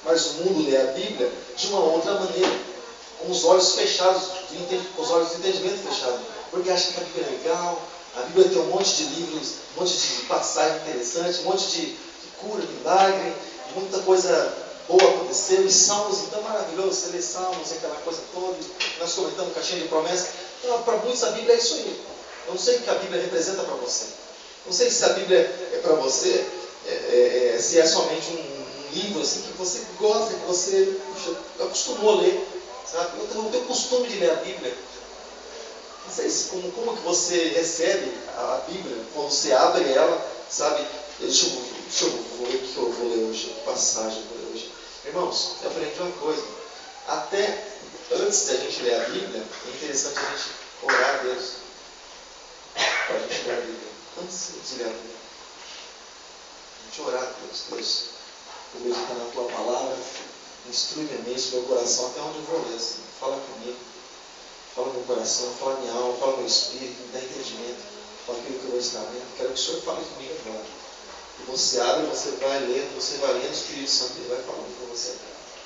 Mas o mundo lê a Bíblia de uma outra maneira, com os olhos fechados, com os olhos do entendimento fechados. Porque acha que a Bíblia é legal, a Bíblia tem um monte de livros, um monte de passagem interessante, um monte de cura, milagre, muita coisa boa aconteceu, e Salmos, então maravilhoso, você lê Salmos, aquela coisa toda, nós comentamos caixinha de promessas. Então, para muitos a Bíblia é isso aí. Eu não sei o que a Bíblia representa para você. Não sei se a Bíblia é para você, se é somente um livro assim, que você gosta, que você acostumou a ler. Sabe? Eu tenho o costume de ler a Bíblia. Não sei como que você recebe a Bíblia, quando você abre ela, sabe? Deixa eu vou ler o que eu vou ler hoje, que passagem eu vou ler hoje. Irmãos, eu aprendi uma coisa. Até antes da gente ler a Bíblia, é interessante a gente orar a Deus. Para a gente ler a Bíblia. Antes de ler a Bíblia. A gente orar a Deus. Deus, eu vou meditar na Tua palavra, instrui minha mente, meu coração, até onde eu vou ler. Assim. Fala comigo. Fala meu coração, fala minha alma, fala meu espírito, me dá entendimento. Fala aquilo que eu vou estar vendo. Quero que o Senhor fale comigo agora. E você abre, você vai lendo, o Espírito Santo ele vai falando com você.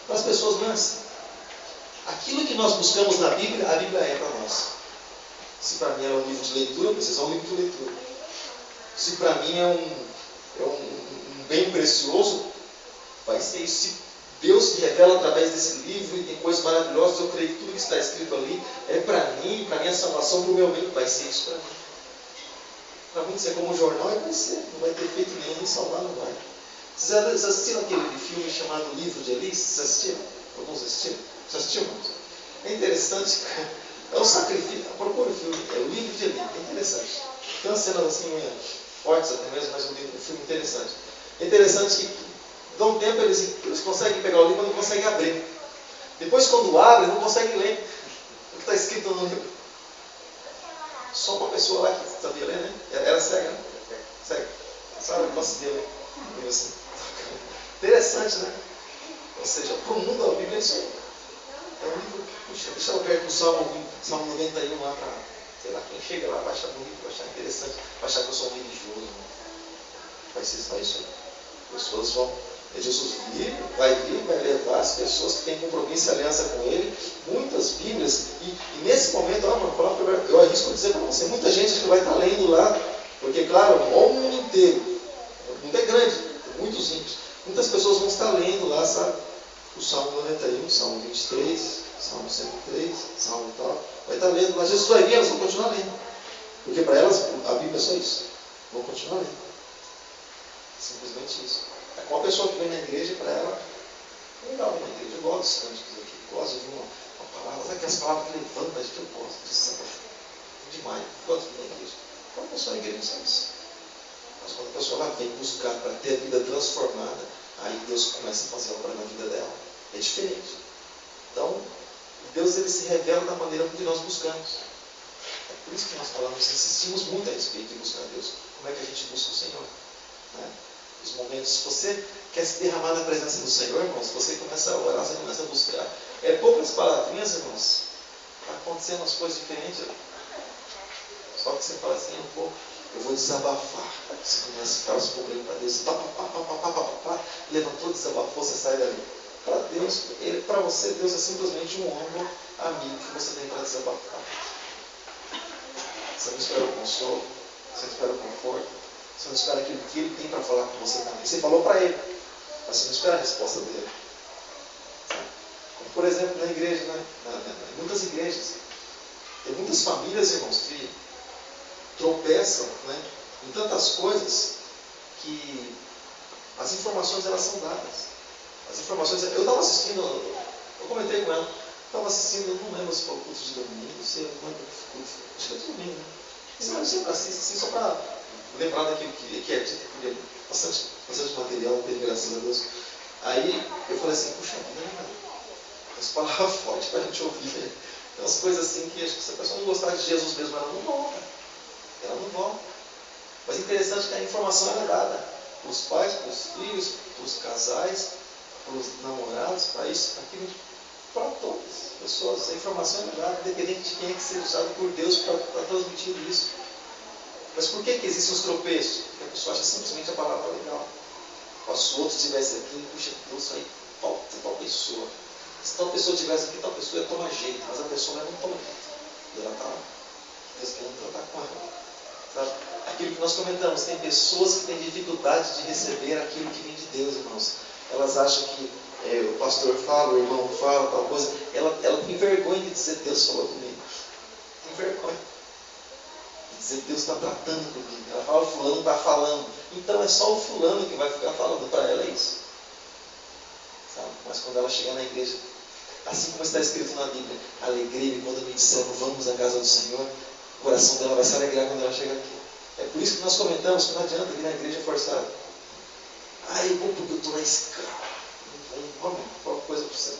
Para as pessoas não é assim. Aquilo que nós buscamos na Bíblia, a Bíblia é para nós. Se para mim é um livro de leitura, precisa um livro de leitura. Se para mim é um bem precioso, vai ser isso. Se Deus se revela através desse livro e tem coisas maravilhosas, eu creio que tudo que está escrito ali é para mim, para minha salvação, para o meu bem, vai ser isso para mim. Para muitos é como um jornal, e vai ser, não vai ter feito nenhum, nem salvar, não vai. Vocês assistiram aquele filme chamado Livro de Eli? Vocês assistiram? Alguns assistiram? Você assistiu? É interessante, é um sacrifício. Procura o filme, é o Livro de Eli, é interessante. Tem umas cenas assim, fortes até mesmo, mas um filme interessante. É interessante que, dá um tempo, eles conseguem pegar o livro, mas não conseguem abrir. Depois, quando abrem, não conseguem ler o que está escrito no livro. Só uma pessoa lá que sabia ler, né? Era cega, né? Cega. Sabe, não conseguia ler. Assim. Interessante, né? Ou seja, para o mundo a Bíblia é isso aí. É um livro, puxa, deixa eu ver o Salmo 91 lá para, sei lá, quem chega lá vai achar bonito, vai achar interessante, vai achar que eu sou um religioso. Né? Vai ser só isso aí. Pessoas vão. Jesus vai levar as pessoas que têm compromisso e aliança com Ele, muitas Bíblias, e nesse momento, eu arrisco dizer para você, muita gente que vai estar lendo lá, porque, claro, o mundo inteiro, o mundo é grande, tem muitos ímpios, muitas pessoas vão estar lendo lá, sabe? O Salmo 91, Salmo 23, Salmo 103, Salmo tal, vai estar lendo, mas Jesus vai vir, elas vão continuar lendo, porque para elas a Bíblia é só isso, vão continuar lendo. Simplesmente isso. Uma pessoa que vem na igreja, para ela, é legal vir na igreja. Eu gosto dos cânticos aqui, gosto de ouvir uma palavra. Sabe aquelas palavras que levantam a gente? Eu gosto disso, demais. Eu gosto de vir na igreja. Quando a pessoa na igreja não sabe isso. Mas quando a pessoa lá vem buscar para ter a vida transformada, aí Deus começa a fazer a obra na vida dela. É diferente. Então, Deus ele se revela da maneira que nós buscamos. É por isso que nós falamos, insistimos muito a respeito de buscar Deus. Como é que a gente busca o Senhor? Né? Os momentos, se você quer se derramar na presença do Senhor, irmãos, você começa a orar, você começa a buscar. É poucas palavrinhas, irmãos, está acontecendo umas coisas diferentes. Só que você fala assim, eu vou desabafar. Você começa a ficar os problemas para Deus, levantou, desabafou, você sai dali. Para Deus, para você, Deus é simplesmente um ombro amigo que você tem para desabafar. Você não espera o consolo, você não espera o conforto. Você não espera aquilo que Ele tem para falar com você também. Você falou para Ele, mas você não espera a resposta dEle. Como, por exemplo, na igreja, né? Em muitas igrejas, tem muitas famílias, irmãos, que tropeçam, né, em tantas coisas que as informações elas são dadas. As informações, eu estava assistindo, eu comentei com ela, estava assistindo, eu não lembro se foi o culto de domingo, se eu não lembro o culto, acho que é de domingo, né? Você sempre assiste assim, só para lembrar daquilo que é dito, porque bastante material, teve, graças a Deus. Aí eu falei assim, puxa vida, né, cara? As palavras fortes para a gente ouvir, né? Tem umas coisas assim que acho que se a pessoa não gostar de Jesus mesmo, ela não volta. Ela não volta. Mas é interessante que a informação é dada para os pais, para os filhos, para os casais, para os namorados, para isso, para aquilo. para todas as pessoas. A informação é dada, independente de quem é que seja usado por Deus para transmitir isso. Mas por que existem os tropeços? Porque a pessoa acha simplesmente a palavra legal. Se o outro estivesse aqui, puxa, Deus aí, tal pessoa. Se tal pessoa estivesse aqui, tal pessoa ia tomar jeito, mas a pessoa não toma jeito. E ela está lá. Deus querendo tratar com ela. Sabe? Aquilo que nós comentamos, tem pessoas que têm dificuldade de receber aquilo que vem de Deus, irmãos. Elas acham que o pastor fala, o irmão fala, tal coisa. Ela tem vergonha de dizer Deus falou comigo. Tem vergonha. Dizer Deus está tratando comigo. Ela fala, o fulano está falando. Então é só o fulano que vai ficar falando para ela, é isso. Sabe? Mas quando ela chegar na igreja, assim como está escrito na Bíblia, alegrei-me quando me disseram vamos à casa do Senhor, o coração dela vai se alegrar quando ela chegar aqui. É por isso que nós comentamos que não adianta vir na igreja forçado. Eu vou porque eu estou na escala. Vamos, qualquer coisa para você.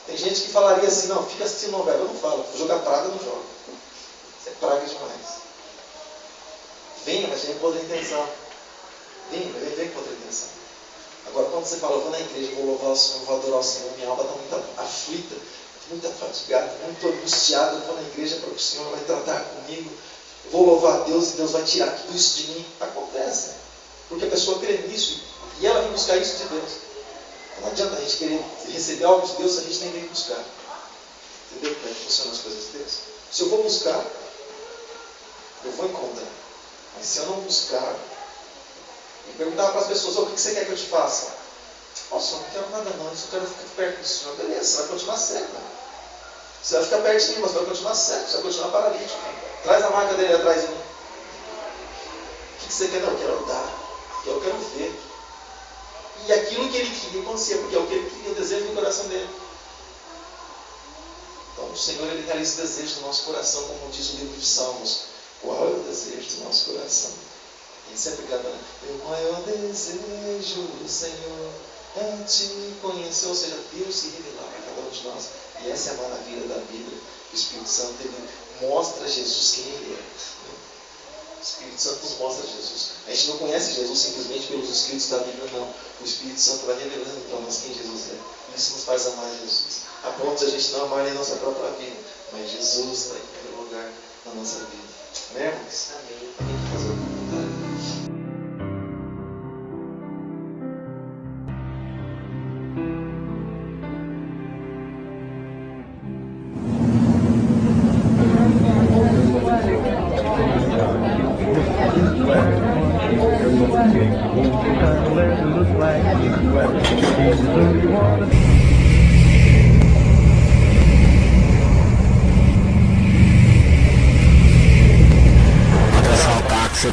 Tem gente que falaria assim, não, fica assistindo novela. Eu não falo, vou jogar praga, eu não jogo. Isso é praga demais. Venha, mas venha com outra intenção. Venha com outra intenção. Agora, quando você fala, eu vou na igreja, vou louvar o Senhor, vou adorar o Senhor, minha alma está muito aflita, muito fatigada, muito angustiada, eu vou na igreja para que o Senhor vai tratar comigo, eu vou louvar a Deus e Deus vai tirar tudo isso de mim. Acontece, porque a pessoa crê nisso e ela vem buscar isso de Deus. Então, não adianta a gente querer receber algo de Deus se a gente nem vem buscar. Entendeu como é que funcionam as coisas de Deus? Se eu vou buscar, eu vou encontrar. Mas se eu não buscar, e perguntar para as pessoas, o que você quer que eu te faça? Nossa, eu não quero nada não, eu só quero ficar perto do Senhor. Beleza, você vai continuar cego. Você vai ficar perto de mim, mas você vai continuar cego, você vai continuar paralítico. Traz a marca dele atrás de mim. O que você quer? Não, eu quero andar, eu quero ver. E aquilo que ele queria acontecer, porque é o que ele queria, o desejo do coração dele. Então o Senhor, ele realiza o desejo do nosso coração, como diz o livro de Salmos. Qual é o desejo do nosso coração? A gente sempre canta, meu maior desejo, Senhor, é te conhecer, ou seja, Deus se revelar para cada um de nós. E essa é a maravilha da Bíblia. O Espírito Santo ele mostra a Jesus quem ele é. O Espírito Santo nos mostra Jesus. A gente não conhece Jesus simplesmente pelos escritos da Bíblia, não. O Espírito Santo vai revelando para nós quem Jesus é. Isso nos faz amar Jesus. A ponto de a gente não amar nem a nossa própria vida, mas Jesus está em primeiro lugar na nossa vida. Amém, irmãos? Amém. Tem que fazer o comentário.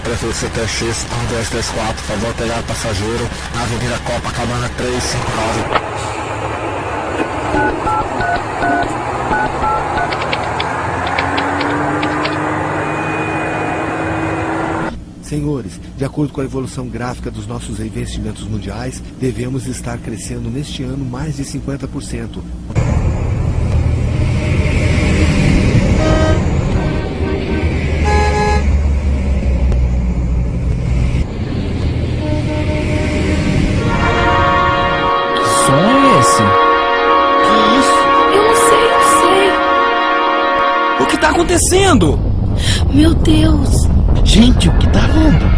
Prefeito CTX 1234, favor pegar passageiro na Avenida Copacabana 359. Senhores, de acordo com a evolução gráfica dos nossos investimentos mundiais, devemos estar crescendo neste ano mais de 50%. O que está acontecendo? Meu Deus! Gente, o que está vendo?